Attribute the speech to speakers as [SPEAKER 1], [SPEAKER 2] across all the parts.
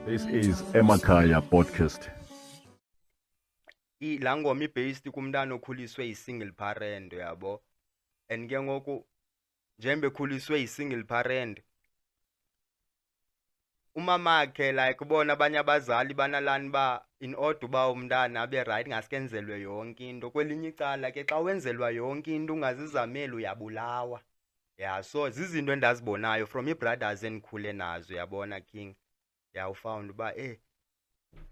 [SPEAKER 1] This is Emakhaya Podcast.
[SPEAKER 2] La ngoma i-based kumntana okhuliswe yi-single parent yabo, and ke ngoku njembe khuliswe yi-single parent umamakhe like bona abanye abazali banalani ba in order uba umntana abe right ngasekenzelwe yonke into. Kwelinye icala ke xa wenzelwa yonke into ungazizameli uyabulawa. Yeah, so zizinto endazibonayo from i-brothers endikhule nazo yabona King. Yeah, ufound uba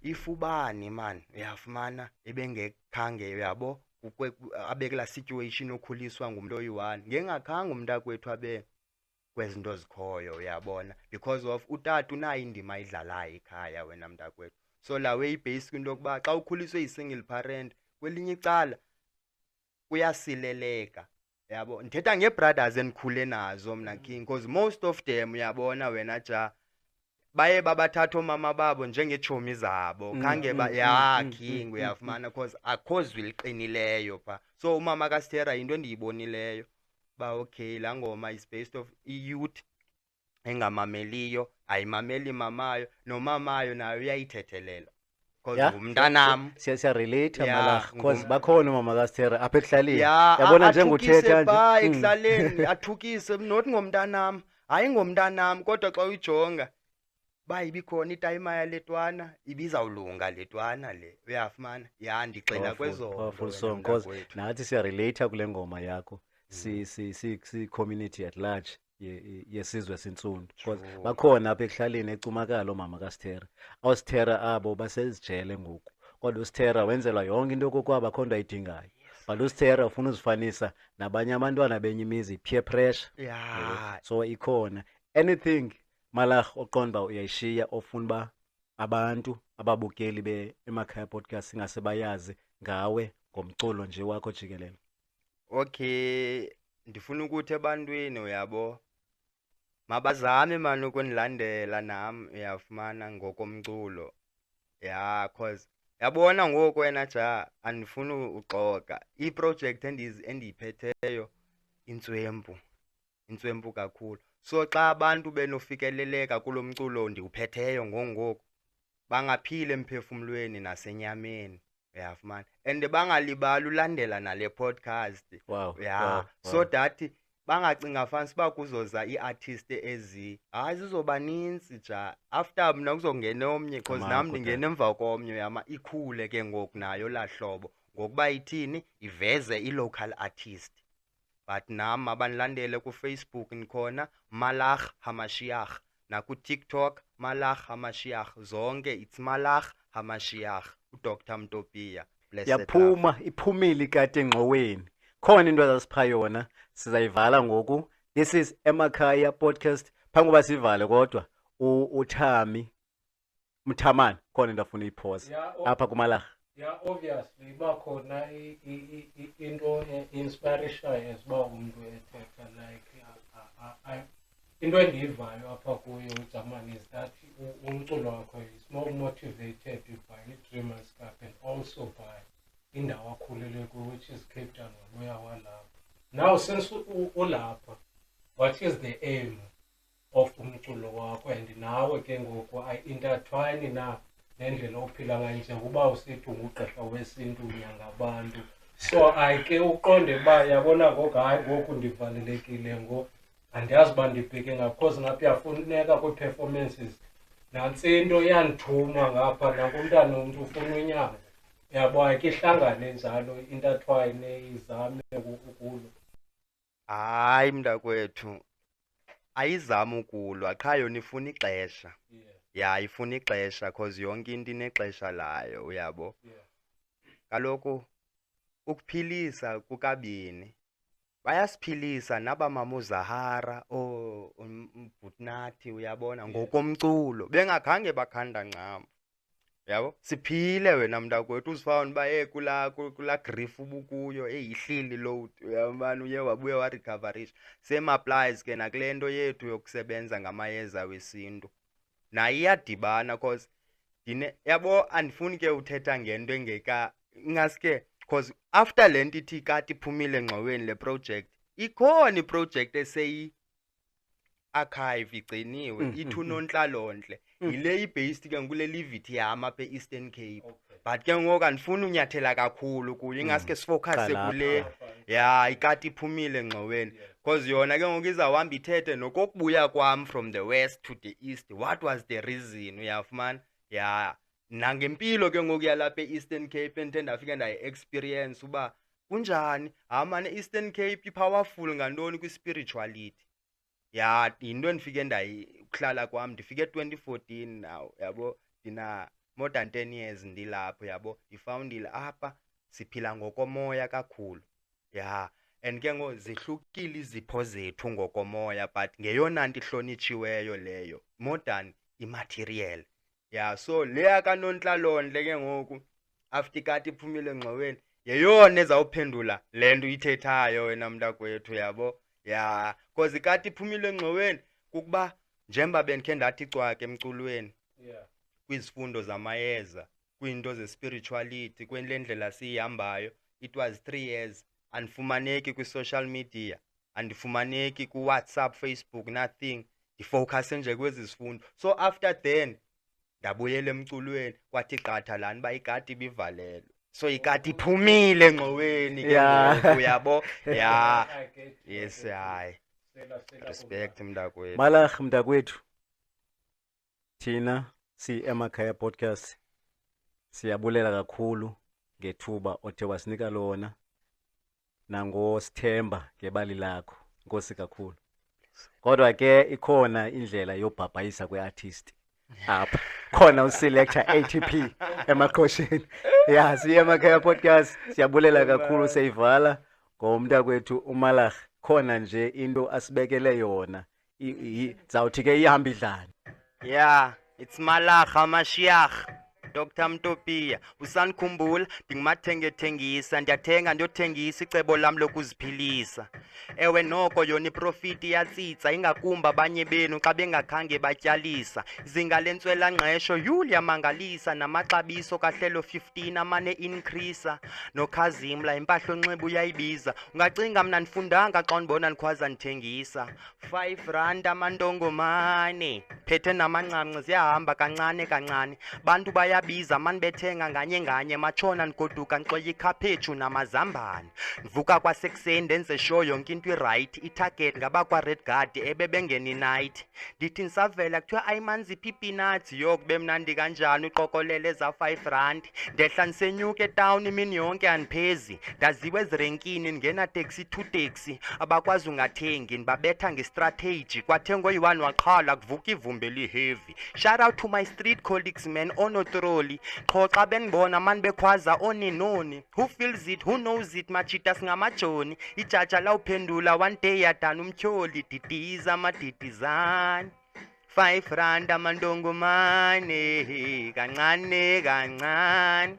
[SPEAKER 2] if ubani man uyafumana ebengekhange yabo abe kula situation okhuliswa ngumuntu oyi-1 ngengakhange umntakwethu abe kwezinto zikhoyo uyabona, because of utata unayo indima ayidlalayo ekhaya wena mntakwethu. So lawe i-basic into yokuba xa ukhuliswe yi-single parent kwelinye icala kuyasileleka yabo. Ndithetha nge-brothers endikhule nazo mna King, because most of them uyabona wena ja baye babathatha omama babo njengeetshomi zabo khange King uyafumana, because akho zwi liqinileyo pha. So umama kaSithera yinto endiyibonileyo ba okay laa ngoma is based of i-youth engamameliyo, ayimameli mamayo, nomamayo nayo uyayithethelela because ngumntanam.
[SPEAKER 3] Siyarelate Malach, because bakhona umama kaSithera apha ekuhlaleni.
[SPEAKER 2] Yabona njengothetha nje ekuhlaleni athukise not ngomntanam, hayi ngomntanam, kodwa xa uyijonga ba ibikhona itayima yaletwana ibizawulunga letwana le uyafumana. Ndixela kwezo
[SPEAKER 3] powerful song, because nathi siyarelate kule ngoma yakho si community at large yesizwe sintsundu, because bakhona apha ekuhlaleni ecumakala omama kaSithera. OSithera abo basezijele ngoku, kodwa uSithera wenzelwa yonke into kokwaba akho nto ayidingayo. But uSithera ufuna uzifanisa nabanye abantwana benye imizi, peer pressure. So ikhona anything Malach oqonda uba uyayishiya ofuna uba abantu ababukeli be-Emakhaya Podcast singase bayazi ngawe ngomculo nje wakho jikelele?
[SPEAKER 2] Okay, ndifuna ukuthi ebantwini uyabo mabazame mani ukundilandela nam uyafumana ngokomculo. Cause yabona ngoku wena ja andifuni uxoka iproject endiyiphetheyo intswempu kakhulu. So xa abantu benofikeleleka kulo mculo ndiwuphetheyo ngoku bangaphila emphefumlweni nasenyameni uyafumana, and bangalibali ulandela nale podcast.
[SPEAKER 3] Wow.
[SPEAKER 2] So that bangacinga fansi uba kuzoza ii-artist zizoba nintsi ja after mna kuzongena omnye, because nam ndingena emva komnye uyama ikhule ke ngoku nayo laa hlobo ngokuba ithini iveze i-local artist. But nam abanilandele kuFacebook ndikhona Malach Hamashiach, nakuTikTok Malach Hamashiach, zonke it's Malach Hamashiach, uDr Mtopia.
[SPEAKER 3] Yaphuma iphumile ikati engxoweni, khona into azasipha yona sizayivala ngoku. This is Emakhaya Podcast. Phambi koba sivale kodwa uThami Mthamani khona into afuna ipause apha kuMalach.
[SPEAKER 4] Obviously iba khona into inspiration esiba umuntu ethetha like into endiyivayo apha kuyo uJamani is that umculo wakho is more motivated by Dreamers Cup and also by indawo akhulele kuyo, which is Cape Town nomoya walapha. Now since ulapha, what is the aim of umculo wakho, and nawe ke ngoku intertwine na nendlela ophila ngayo njengoba usithi ungugqirha wesintu unyanga abantu. So ayike uqonde uba yabona ngoku hayi ngoku ndivalelekile ngoku andiyazi uba ndibheke ngaphozi ngapha yafuneka kwii-performances nantsi into yandithuma ngapha nakumntana womntu ufuna unyanga yabo, ayike ihlangane njalo intertwine izame ukulo.
[SPEAKER 2] Hayi mntakwethu ayizami ukulwa, qha yona ifuna ixesha. Ifuna ixesha because yonke into inexesha layo uyabo. Kaloku ukuphilisa kukabini, bayasiphilisa nabamama uZahara uBhutnathi uyabona ngokomculo bengakhange bakhanda ncam yabo. Siphile wena mntakwethu uzifawuni uba kula grief ubukuyo ihlili load uyabona, uye wabuye warecoverisha. Same applies ke nakule nto yethu yokusebenza ngamayeza wesintu, nayo iyadibana because yabo andifuni ke uthetha ngento ingaske, because after le nto ithi kati iphumile engxoweni le project, ikhona iproject eseyi archive igciniwe ithi unontlalontle yile i-based ke ngule Livity yama apha e-Eastern Cape.
[SPEAKER 4] Okay.
[SPEAKER 2] But ke ngoku andifuni unyathela kakhulu kuyo, ingaske sifocuse
[SPEAKER 3] Qalapha.
[SPEAKER 2] kule ya ikati iphumile engxoweni, because yona ke ngoku izawuhamba ithethe nokokubuya kwam from the west to the east, what was the reason, uyafumana ya nangempilo ke ngoku yalapha e-Eastern Cape endithe ndafika ndayi-experience uba kunjani mane Eastern Cape i-powerful ngantoni kwi-spirituality. Ya yinto endifike ukuhlala kwam, ndifike 2014 now yabo, ndina more than 10 years ndilapho yabo, ndifoundile apha siphila ngokomoya kakhulu ya, and ke ngoku zihlukile izipho zethu ngokomoya, but ngeyona nto ihlonitshiweyo leyo more than immaterial ya. So leya kanontlalontle ke ngoku after ikati iphumile engxoweni yeyona ezawuphendula le nto uyithethayo wena mntakwethu yabo ya, because ikati iphumile engxoweni kukuba njengoba bendikhe ndathi cwaka emculweni,
[SPEAKER 4] Yeah.
[SPEAKER 2] kwizifundo zamayeza, kwiinto ze-spirituality, kwele ndlela siyihambayo, it was 3 years. Andifumaneki kwi-social media, andifumaneki ku-WhatsApp, Facebook, nothing. Ndifocuse nje kwezi zifundo. So after then ndabuyela emculweni, kwathi qatha lana uba ikati ibivalelwe. So ikati iphumile engxoweni ke ngoku yabo ya.
[SPEAKER 4] I get you,
[SPEAKER 2] Yes,
[SPEAKER 4] I get you.
[SPEAKER 2] hayi.
[SPEAKER 4] Sela
[SPEAKER 2] Respect mntakwethu.
[SPEAKER 3] Malach mntakwethu, thina si-Emakhaya Podcast siyabulela kakhulu ngethuba othe wasinika lona nangosithemba ngebali lakho. Nkosi kakhulu. Kodwa ke ikhona indlela yobhabhayisa kwe-artist apha. Khona uselector ATP emaqhosheni. Ya, si-Emakhaya Podcast siyabulela kakhulu, seyivala ngomntakwethu uMalach. Khona nje into asibekele yona, zawuthi ke ihamba idlana.
[SPEAKER 2] Yeah, it's Malach Mashiach, Dr. Mtopia. Usanikhumbula ndingumathengethengisa, ndiyothengisa icebo lam lokuziphilisa. Ewe noko yona iprofiti yatsitsa, ingakumba abanye benu xa bengakhange batyalisa. Izinga lentswela ngqesho Yulia mangalisa, namaxabiso kahlelo 15 amane increase. Nokhazimla impahla onxiba uyayibiza, ungacinga mna ndifundanga xa ndibona ndikhwaza ndithengisa. 5 rand amandongomane, phethe namanqamnqa ziyahamba kancane kancane. Bantu bayabiza mani bethenga nganye matshona ndigoduka ndixoya ikhaphetshu namazambane. Ndivuka kwasekuseni ndenze show yonke into right, itarget ngabakwa Red Guard ebebengena night. Ndithi ndisavela kuthiwa ayimanzi peanuts, yokube mnandi kanjani uqokolele za 5 rand. Ndehla ndisenyuka etown imini yonke andiphezi, ndaziwe ezirenkini ndingena taxi 2 taxi. Abakwazi ungathengi ndibabetha ngestrategy, kwathengwa oyi-1 waqhala kuvuka ivumbi eli-heavy. Shout out to my street colleagues man onotroli, qho xa benibona mani bekhwaza oninoni. Who feels it, who knows it, machita singamajoni. Ijaja lawuphendula one day yadana umtyholi, didiza amadidizane. 5 rand amandongomane, kancane kancane.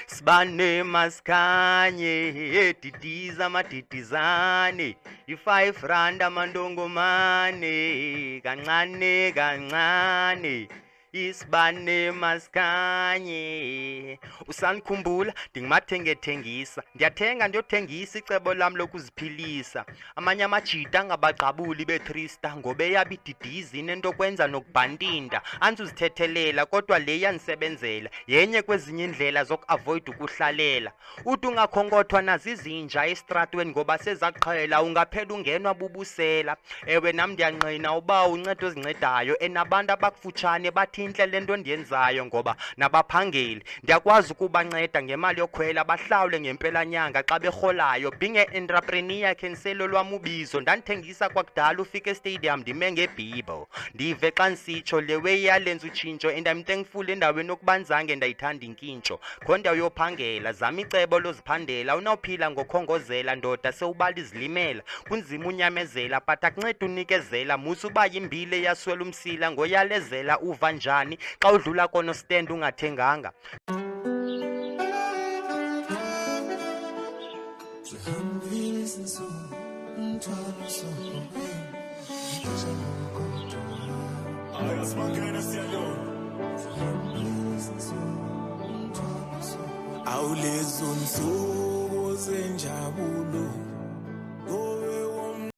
[SPEAKER 2] Sibane masikhanye, didiza amadidizane. I-5 rand amandongomane, kancane kancane. Isibane masikhanye. Usanikhumbula ndingumathengethengisa, ndiyothengisa icebo lam lokuziphilisa. Amanye amajita angabagqabuli be-3 ngoba eyaba ididizi inento kwenza nokubhantinda. Andizuzithethelela kodwa le yanisebenzela, yenye kwezinye indlela zoku-avoid ukuhlalela. Uthi ungakhonkothoa nazizinja estratweni ngoba sezaqhela, ungaphela ungenwa bubusela. Ewe nam ndiyanqina uba uncedo ezincedayo, enabantu abakufutshane bathi intle le nto ndiyenzayo ngoba nabaphangeli ndiyakwazi ukubanceda ngemali yokhwela, bahlawule ngempelanyanga xa berholayo. Being an entrepreneur khenselo lwam ubizo, ndandithengisa kwakudala ufika estadium ndime ngebhibho. Ndive xa ndisitsho le way yalenza utshintsho, and I'm thankful endaweni yokuba ndizange ndayithanda inkintso. Kho ndawo yophangela, zama icebo loziphandela. Unawuphila ngokhongozela ndoda sewubala izilimela, kunzima unyamezela but akunceda unikezela. Musa uba yimbile yaswela umsila, ngoyalezela uva njani xa udlula kono stand ungathenganga.
[SPEAKER 5] Awulezo nsuku zenjabulo